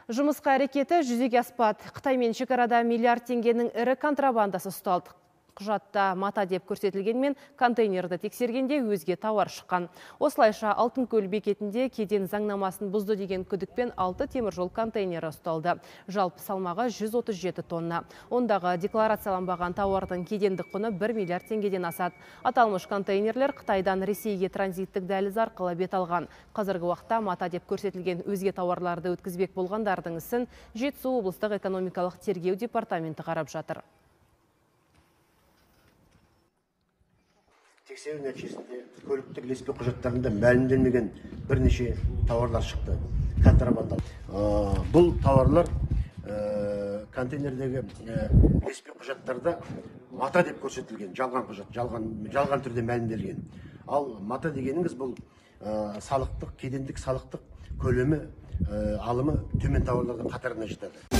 Жұмысқа әрекеті жүзеге аспады. Қытаймен шекарада миллиард теңгенің ірі контрабандасы ұсталды. Құжатта мата деп көрсетілгенмен контейнерді тексергенде өзге тауар шыққан. Осылайша Алтынкөл бекетінде кеден заңнамасын бұзды деген күдікпен 6 теміржол контейнері ұсталды. Жалпы салмағы 137 тонна. Ондағы декларацияланбаған тауардың кедендік құны 1 миллиард теңгеден асады. Аталмыш контейнерлер Қытайдан Ресейге транзиттік дәліз арқылы бет алған. Қазіргі уақытта мата деп көрсетілген өзге тауарларды өткізбек болғандардың ісін Жетісу облыстық экономикалық тергеу департаменті қарап жатыр. Тексеру нәтижесінде көліктік ілеспе құжаттарында мәлімделмеген бірнеше тауарлар шықты. Контрабанда. Бұл тауарлар контейнердегі ілеспе құжаттарда мата деп көрсетілген, жалған құжат, жалған түрде мәлімделген. Ал мата дегеніңіз бұл салықтық, кедендік салықтық көлемі, алымы төмен тауарлардың қатарына жатады.